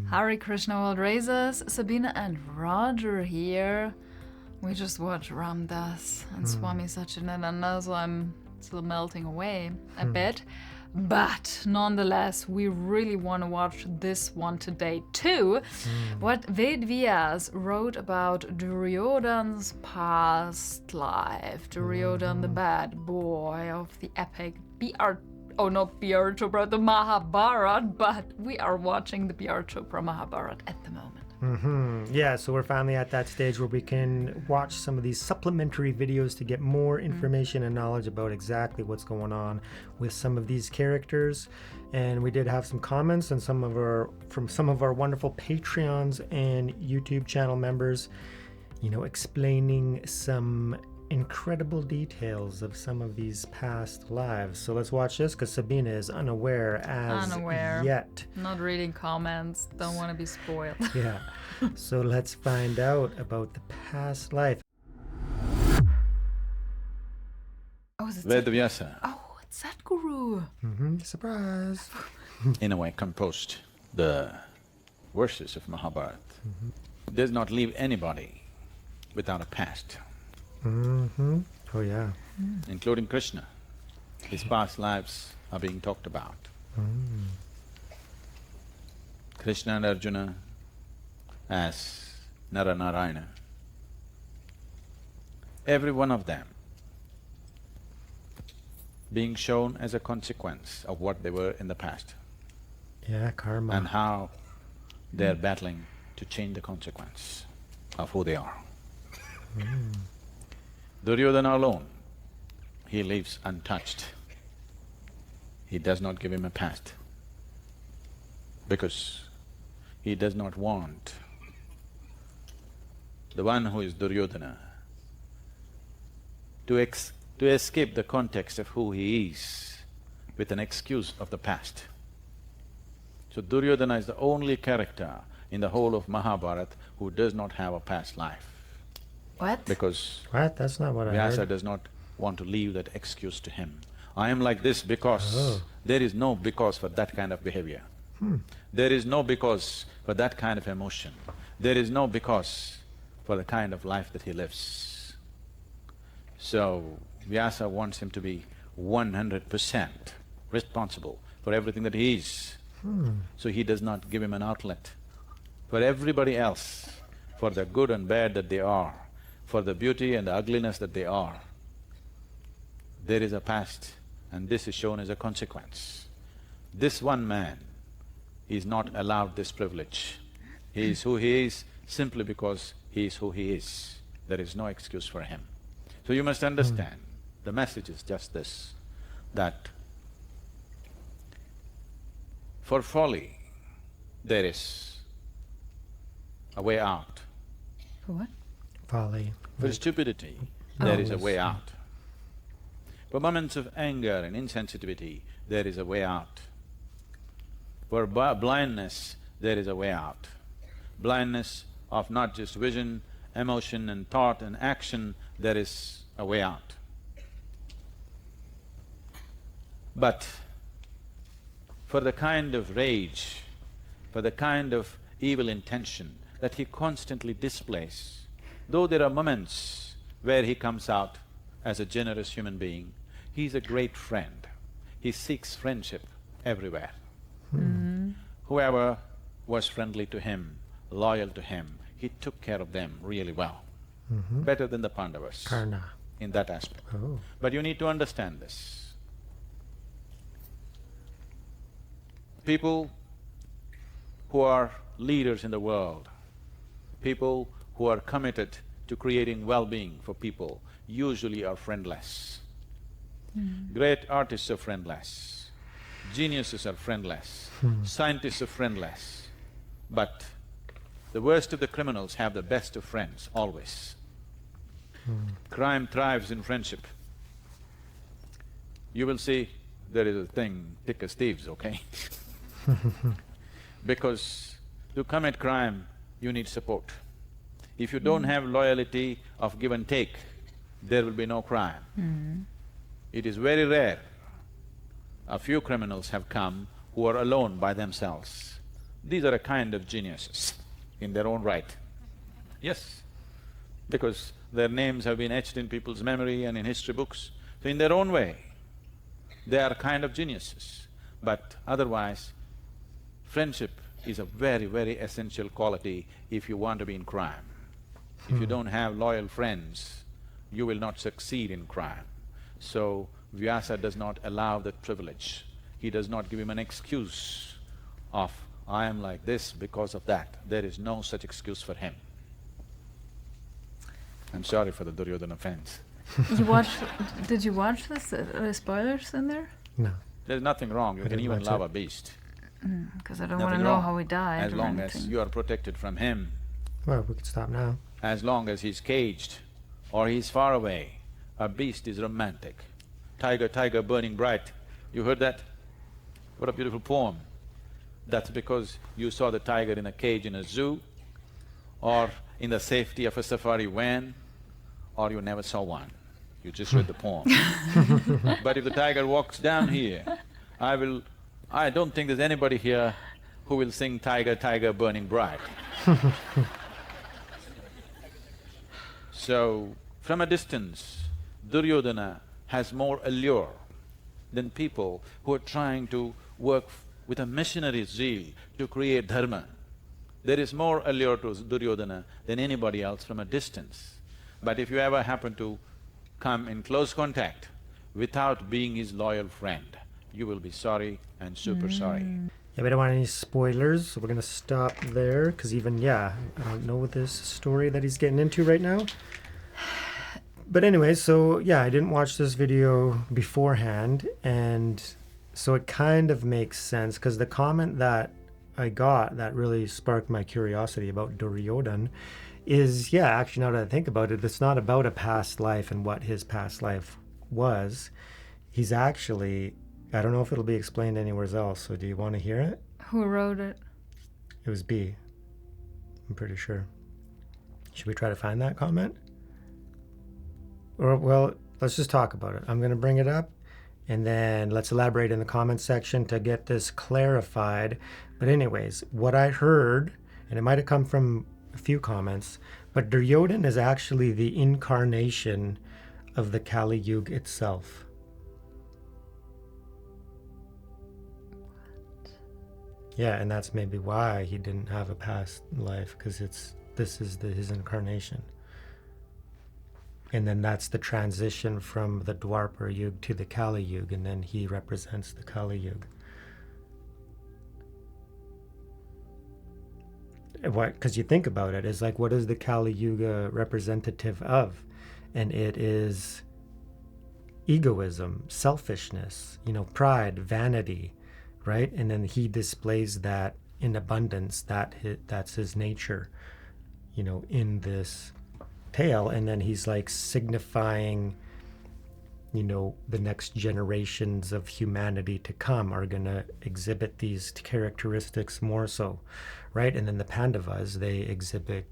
Hare Krishna World Raisers, Sabina and Roger here. We just watched Ram Dass and Swami Satchidananda, so I'm still melting away a bit. But nonetheless, we really want to watch this one today too. What Ved Vyas wrote about Duryodhana's past life. Duryodhana, the bad boy of the epic B.R. Chopra, the Mahabharata, but we are watching the B.R. Chopra Mahabharata at the moment. Yeah, so we're finally at that stage where we can watch some of these supplementary videos to get more information and knowledge about exactly what's going on with some of these characters. And we did have some comments and from some of our wonderful Patreons and YouTube channel members, explaining some incredible details of some of these past lives. So let's watch this because Sabina is unaware yet. Not reading comments. Don't want to be spoiled. Yeah. So let's find out about the past life. Oh, is it Vedavyasa, Oh, it's Sadhguru. Surprise. in a way, composed the verses of Mahabharata. Does not leave anybody without a past. Oh, yeah. Including Krishna. His past lives are being talked about. Krishna and Arjuna as Naraṇārāyaṇa. Every one of them being shown as a consequence of what they were in the past Yeah, karma. and how they're battling to change the consequence of who they are. Duryodhana alone, he lives untouched. He does not give him a past because he does not want the one who is Duryodhana to escape the context of who he is with an excuse of the past. So Duryodhana is the only character in the whole of Mahabharata who does not have a past life. What? Because What? That's not what I Vyasa heard. does not want to leave that excuse to him. I am like this because… There is no because for that kind of behavior. There is no because for that kind of emotion. There is no because for the kind of life that he lives. So, Vyasa wants him to be 100% responsible for everything that he is. So he does not give him an outlet. For everybody else, for the good and bad that they are, for the beauty and the ugliness that they are, there is a past and this is shown as a consequence. This one man is not allowed this privilege. He is who he is simply because he is who he is. There is no excuse for him. So you must understand, the message is just this, that for folly, there is a way out. For what? Folly. For stupidity, there is a way out. For moments of anger and insensitivity, there is a way out. For blindness, there is a way out. Blindness of not just vision, emotion and thought and action, there is a way out. But for the kind of rage, for the kind of evil intention that he constantly displays, though there are moments where he comes out as a generous human being, he's a great friend. He seeks friendship everywhere. Whoever was friendly to him, loyal to him, he took care of them really well. Better than the Pāṇḍavas Karna. in that aspect. Oh. But you need to understand this. People who are leaders in the world, people who are committed to creating well-being for people, usually are friendless. Great artists are friendless, geniuses are friendless, scientists are friendless. But the worst of the criminals have the best of friends, always. Crime thrives in friendship. You will see there is a thing, thick as thieves, okay? Because to commit crime, you need support. If you don't have loyalty of give and take, there will be no crime. It is very rare. A few criminals have come who are alone by themselves. these are a kind of geniuses in their own right. Yes, because their names have been etched in people's memory and in history books. So in their own way, they are kind of geniuses. But otherwise, friendship is a very, very essential quality if you want to be in crime. If you don't have loyal friends, you will not succeed in crime. So Vyasa does not allow that privilege. He does not give him an excuse of, I am like this because of that. There is no such excuse for him. I'm sorry for the Duryodhana fans. Did you watch this? Spoilers in there? No. There's nothing wrong, you can even love a beast. Because I don't want to know how he died. As long as you are protected from him. Well, we could stop now. As long as he's caged or he's far away, a beast is romantic. Tiger, tiger, burning bright. You heard that? What a beautiful poem. That's because you saw the tiger in a cage in a zoo, or in the safety of a safari van, or you never saw one. You just read the poem. But if the tiger walks down here, I don't think there's anybody here who will sing tiger, tiger, burning bright. So, from a distance, Duryodhana has more allure than people who are trying to work with a missionary zeal to create dharma. There is more allure to Duryodhana than anybody else from a distance. But if you ever happen to come in close contact without being his loyal friend, you will be sorry and super sorry. Yeah, we don't want any spoilers, so we're gonna stop there, because even, I don't know this story that he's getting into right now. But anyway, so I didn't watch this video beforehand, and so it kind of makes sense, because the comment that I got that really sparked my curiosity about Duryodhana is, actually now that I think about it, it's not about a past life and what his past life was. He's actually, I don't know if it'll be explained anywhere else, so do you want to hear it? Who wrote it? It was B, I'm pretty sure. Should we try to find that comment? Or, well, let's just talk about it. I'm going to bring it up, and then let's elaborate in the comment section to get this clarified. But anyways, what I heard, and it might have come from a few comments, but Duryodhana is actually the incarnation of the Kali Yuga itself. Yeah, and that's maybe why he didn't have a past life, because this is his incarnation. And then that's the transition from the Dwapara Yuga to the Kali Yuga, and then he represents the Kali Yuga. Because you think about it, it's like, what is the Kali Yuga representative of? And it is egoism, selfishness, pride, vanity, right? And then he displays that in abundance. That's his nature, in this tale. And then he's like signifying, the next generations of humanity to come are going to exhibit these characteristics more so, right? And then the Pandavas, they exhibit,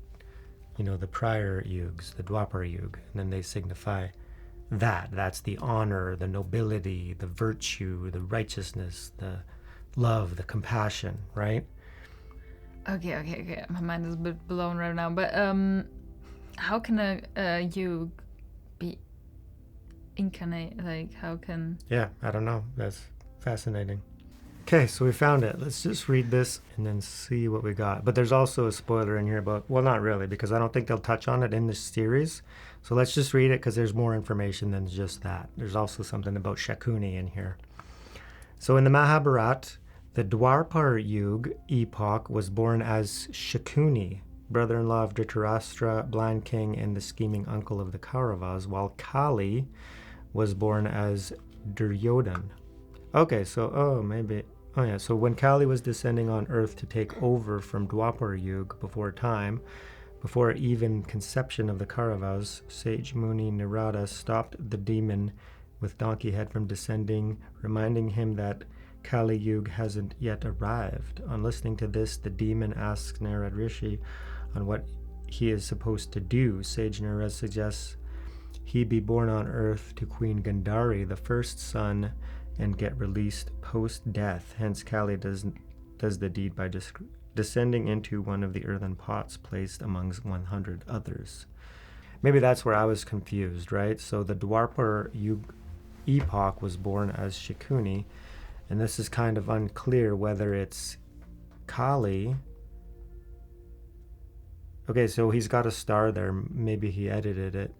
the prior yugas, the Dwapara Yuga, and then they signify that's the honor, the nobility, the virtue, the righteousness, the love, the compassion, right? Okay. My mind is a bit blown right now. But how can a yuga be incarnate? Like, how can... Yeah, I don't know. That's fascinating. Okay, so we found it. Let's just read this and then see what we got. But there's also a spoiler in here about... Well, not really, because I don't think they'll touch on it in this series. So let's just read it, because there's more information than just that. There's also something about Shakuni in here. So in the Mahabharata, the Dwapara Yuga epoch was born as Shakuni, brother-in-law of Dhritarashtra, blind king, and the scheming uncle of the Kauravas, while Kali was born as Duryodhana. Okay, so, so when Kali was descending on earth to take over from Dwapara Yuga before even conception of the Kauravas, sage Muni Narada stopped the demon with donkey head from descending, reminding him that Kali Yuga hasn't yet arrived. On listening to this, the demon asks Narad Rishi on what he is supposed to do. Sage Narada suggests he be born on earth to Queen Gandhari, the first son, and get released post-death. Hence, Kali does the deed by descending into one of the earthen pots placed amongst 100 others. Maybe that's where I was confused, right? So the Dwapar epoch was born as Shakuni, and this is kind of unclear whether it's Kali. Okay, so he's got a star there. Maybe he edited it.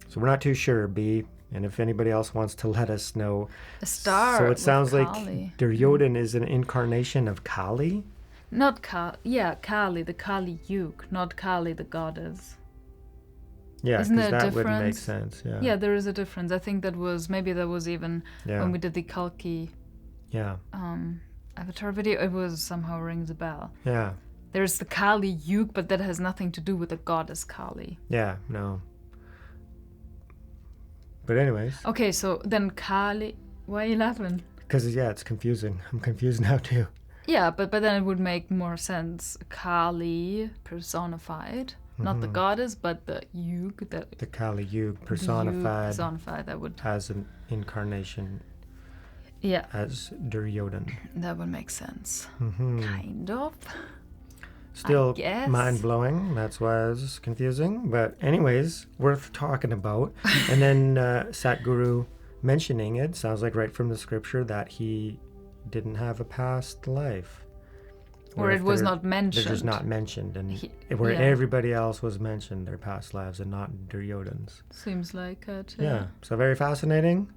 So we're not too sure, B. And if anybody else wants to let us know. A star. So it sounds like Kali. Duryodhana is an incarnation of Kali? Not Kali. Yeah, Kali, the Kali Yug, not Kali, the goddess. Yeah, Isn't because there a that wouldn't make difference? sense. Yeah. Yeah, there is a difference. I think that was even Yeah. when we did the Kalki Yeah. Avatar video. It was somehow rings a bell. Yeah. There's the Kali Yug, but that has nothing to do with the goddess Kali. Yeah. No. But anyways. Okay, so then Kali. Why are you laughing? Because, yeah, it's confusing. I'm confused now, too. Yeah, but then it would make more sense. Kali personified, not the goddess, but the Yug. The Kali Yug personified, that would. as an incarnation. Yeah. As Duryodhana. That would make sense. Mm-hmm. Kind of. Still I guess. mind-blowing. That's why it was confusing. But anyways, worth talking about. And then Sadhguru mentioning it, sounds like right from the scripture, that he didn't have a past life. Or it was not mentioned. They're just not mentioned. And where everybody else was mentioned, their past lives, and not Duryodhana's. Seems like it. Yeah. So very fascinating.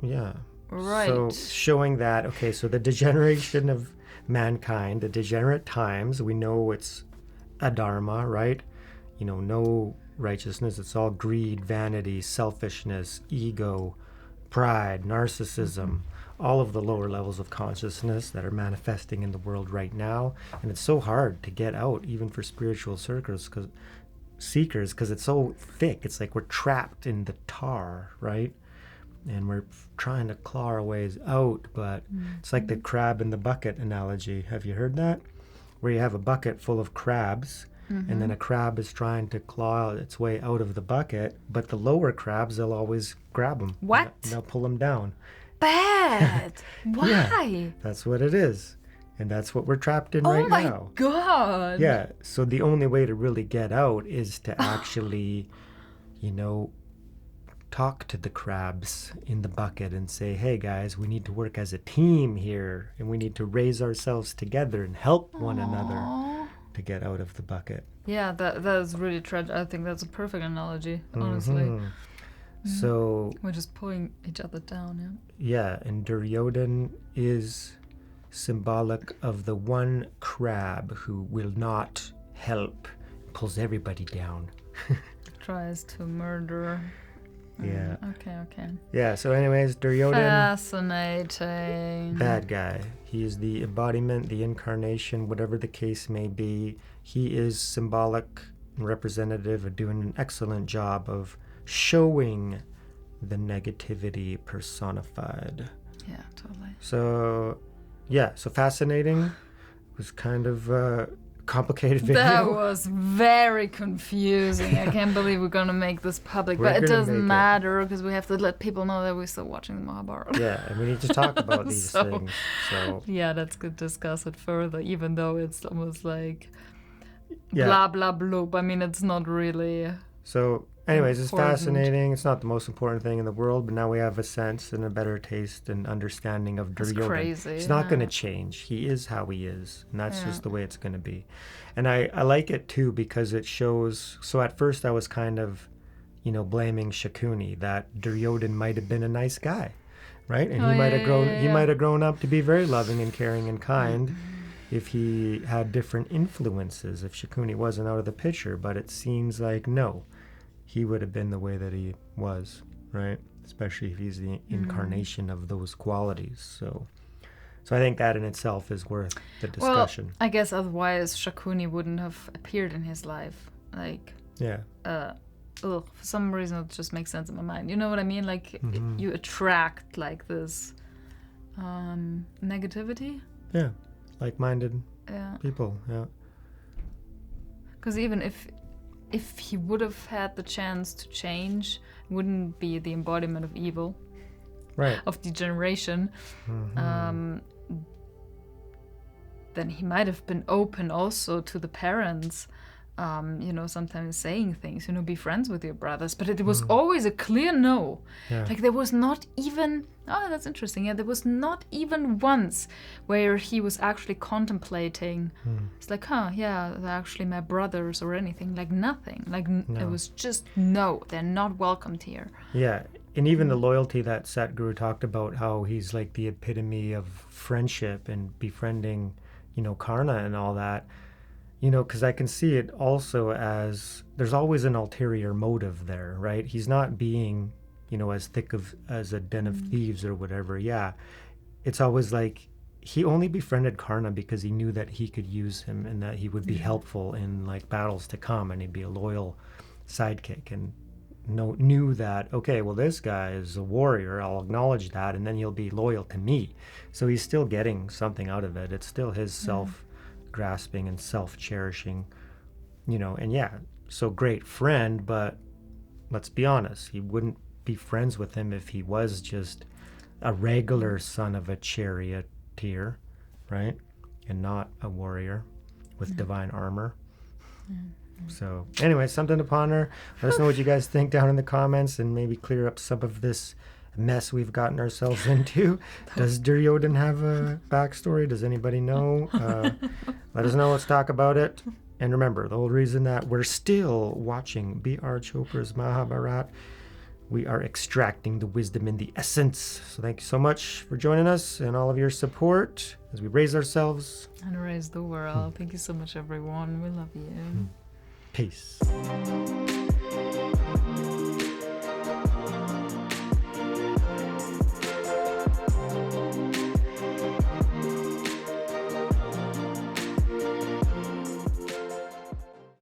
Yeah. Right. So showing that, okay, so the degeneration of mankind, the degenerate times, we know it's adharma, right? You know, no righteousness. It's all greed, vanity, selfishness, ego, pride, narcissism, all of the lower levels of consciousness that are manifesting in the world right now. And it's so hard to get out, even for spiritual seekers, because it's so thick. It's like we're trapped in the tar, right? And we're trying to claw our ways out, but it's like the crab in the bucket analogy. Have you heard that? Where you have a bucket full of crabs, and then a crab is trying to claw its way out of the bucket, but the lower crabs, they'll always grab them. What? They'll pull them down. Bad. Why? Yeah, that's what it is. And that's what we're trapped in right now. Oh my God. Yeah, so the only way to really get out is to actually, talk to the crabs in the bucket and say, hey guys, we need to work as a team here, and we need to raise ourselves together and help one another to get out of the bucket. Yeah, that is really tragic. I think that's a perfect analogy, honestly. So we're just pulling each other down, yeah, and Duryodhana is symbolic of the one crab who will not help, pulls everybody down. Tries to murder. Yeah. Okay. Yeah, so anyways, Duryodhana, fascinating. bad guy. He is the embodiment, the incarnation, whatever the case may be. He is symbolic and representative of doing an excellent job of showing the negativity personified. Yeah, totally. So, yeah, so fascinating. It was kind of complicated video. That was very confusing. I can't believe we're gonna make this public, We're but it gonna doesn't make it. matter because we have to let people know that we're still watching the Mahabharata. Yeah, and we need to talk about these So- things. So Yeah, that's good to discuss it further, even though it's almost like yeah. blah blah bloop. I mean, it's not really. So anyways, it's Important. fascinating. It's not the most important thing in the world, but now we have a sense and a better taste and understanding of It's Duryodhana. crazy. It's not going to yeah. change. He is how he is, and that's Yeah. just the way it's going to be. And I like it too because it shows. So at first I was kind of, blaming Shakuni, that Duryodhana might have been a nice guy, right? And Oh, he might have yeah, grown. yeah, He yeah. might have grown up to be very loving and caring and kind. If he had different influences, if Shakuni wasn't out of the picture, but it seems like no, he would have been the way that he was, right? Especially if he's the incarnation of those qualities. So I think that in itself is worth the discussion. Well, I guess otherwise Shakuni wouldn't have appeared in his life. Like, Yeah, for some reason it just makes sense in my mind. You know what I mean? Like, you attract like this negativity. yeah, like-minded Yeah. people. Yeah, Because even if he would have had the chance to change, it wouldn't be the embodiment of evil, right. of degeneration. then he might have been open also to the parents, sometimes saying things, be friends with your brothers. But it was always a clear no. Yeah. Like there was not even, that's interesting. Yeah, there was not even once where he was actually contemplating. It's like, they're actually my brothers or anything. Like nothing. Like No. it was just no, they're not welcomed here. Yeah. And even the loyalty that Sadhguru talked about, how he's like the epitome of friendship and befriending, Karna and all that, because I can see it also as there's always an ulterior motive there, right? He's not being, as thick as a den of thieves or whatever. Yeah. It's always like he only befriended Karna because he knew that he could use him and that he would be helpful in like battles to come, and he'd be a loyal sidekick, and knew that, okay, well, this guy is a warrior, I'll acknowledge that, and then he'll be loyal to me. So he's still getting something out of it. It's still his self-grasping and self-cherishing, and so great friend, but let's be honest, he wouldn't be friends with him if he was just a regular son of a charioteer, right? And not a warrior with divine armor. So anyway, something to ponder. Let us know what you guys think down in the comments, and maybe clear up some of this mess we've gotten ourselves into. Does Duryodhana have a backstory? Does anybody know? Let us know. Let's talk about it. And remember, the whole reason that we're still watching B.R. Chopra's Mahabharata, we are extracting the wisdom in the essence. So thank you so much for joining us and all of your support as we raise ourselves And raise the world. Thank you so much, everyone. We love you. Peace.